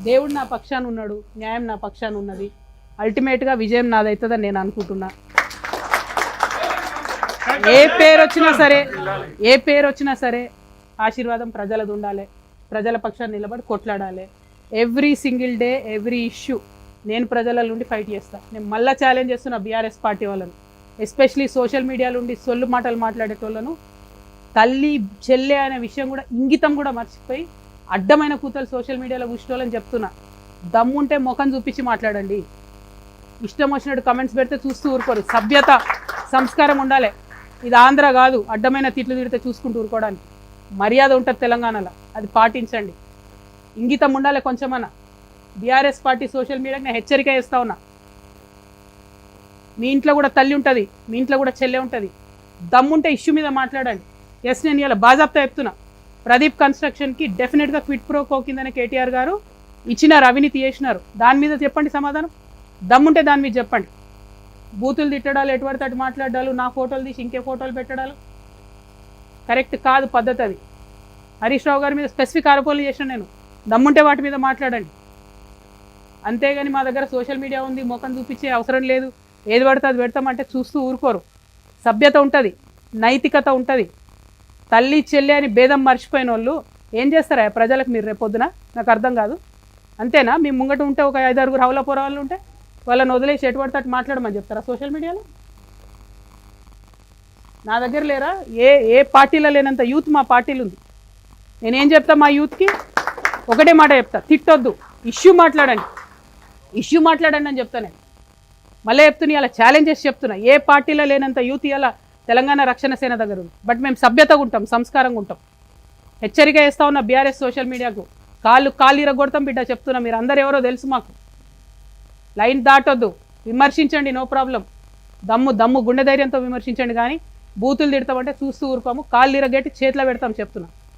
దేవుడు నా పక్షాన ఉన్నాడు, న్యాయం నా పక్షాన ఉన్నది. అల్టిమేట్గా విజయం నాదవుతుందని నేను అనుకుంటున్నా. ఏ పేరు వచ్చినా సరే ఆశీర్వాదం ప్రజలది ఉండాలి. ప్రజల పక్షాన్ని నిలబడి కొట్లాడాలి. Every single day, every issue నేను ప్రజల నుండి ఫైట్ చేస్తాను. నేను మళ్ళీ ఛాలెంజ్ చేస్తున్నా బీఆర్ఎస్ పార్టీ వాళ్ళను, ఎస్పెషలీ సోషల్ మీడియా నుండి సొల్లు మాటలు మాట్లాడేటోళ్ళను. తల్లి చెల్లె అనే విషయం కూడా, ఇంగితం కూడా మర్చిపోయి అడ్డమైన కూతలు సోషల్ మీడియాలో కూర్చోవాలని చెప్తున్నా. దమ్ముంటే ముఖం చూపించి మాట్లాడండి. ఇష్టం వచ్చినట్టు కమెంట్స్ పెడితే చూస్తూ ఊరుకోరు. సభ్యత, సంస్కారం ఉండాలి. ఇది ఆంధ్ర కాదు, అడ్డమైన తిట్లు తిడితే చూసుకుంటూ ఊరుకోవడానికి. మర్యాద ఉంటుంది తెలంగాణలో, అది పాటించండి. ఇంగితం ఉండాలి కొంచెమన్నా. బీఆర్ఎస్ పార్టీ సోషల్ మీడియాకి నేను హెచ్చరిక చేస్తా ఉన్నా. మీ ఇంట్లో కూడా తల్లి ఉంటుంది, మీ ఇంట్లో కూడా చెల్లె ఉంటుంది. దమ్ముంటే ఇష్యూ మీద మాట్లాడండి. ఎస్, నేను ఇలా బాజాప్తా చెప్తున్నా. ప్రదీప్ కన్స్ట్రక్షన్కి డెఫినెట్గా క్విట్ ప్రో కో కిందనే కేటీఆర్ గారు ఇచ్చినారు, అవినీతి చేసినారు. దాని మీద చెప్పండి సమాధానం. దమ్ముంటే దాని మీద చెప్పండి. బూతులు తిట్టడాలు, ఎటువంటి అటు మాట్లాడాలు, నా ఫోటోలు తీసి ఇంకే ఫోటోలు పెట్టడాలు కరెక్ట్ కాదు, పద్ధతి అది. హరీష్ రావు గారి మీద స్పెసిఫిక్ ఆరోపణలు చేసిన నేను. దమ్ముంటే వాటి మీద మాట్లాడండి. అంతేగాని మా దగ్గర సోషల్ మీడియా ఉంది, ముఖం చూపించే అవసరం లేదు, ఏది పడితే అది పెడతామంటే చూస్తూ ఊరుకోరు. సభ్యత ఉంటుంది, నైతికత ఉంటుంది. తల్లి చెల్లి అని భేదం మర్చిపోయిన వాళ్ళు ఏం చేస్తారా ప్రజలకు? మీరు రేపొద్దున నాకు అర్థం కాదు. అంతేనా? మీ ముంగట ఉంటే ఒక 5-6 హౌలపోర వాళ్ళు ఉంటే వాళ్ళని వదిలేసి ఎటు పడితే అటు మాట్లాడమని చెప్తారా సోషల్ మీడియాలో? నా దగ్గర లేరా? ఏ పార్టీలో లేనంత యూత్ మా పార్టీలు ఉంది. నేనేం చెప్తా మా యూత్కి? ఒకటే మాట చెప్తా, తిట్టొద్దు, ఇష్యూ మాట్లాడండి. ఇష్యూ మాట్లాడండి అని చెప్తా నేను. మళ్ళీ చెప్తున్నా, ఇలా ఛాలెంజెస్ చెప్తున్నా. ఏ పార్టీలో లేనంత యూత్ ఇలా తెలంగాణ రక్షణ సేన దగ్గర ఉంది. బట్ మేము సభ్యతగా ఉంటాం, సంస్కారంగా ఉంటాం. హెచ్చరిక చేస్తా ఉన్న బీఆర్ఎస్ సోషల్ మీడియాకు, కాళ్ళు ఇరగొడతాం బిడ్డ చెప్తున్నా. మీరు అందరు ఎవరో తెలుసు మాకు. లైన్ దాటొద్దు, విమర్శించండి, నో ప్రాబ్లం. దమ్ము గుండె ధైర్యంతో విమర్శించండి. కానీ బూతులు తిడతామంటే చూస్తూ ఊరుకోము. కాళ్ళు ఇరగట్టి చేతిలో పెడతాం చెప్తున్నా.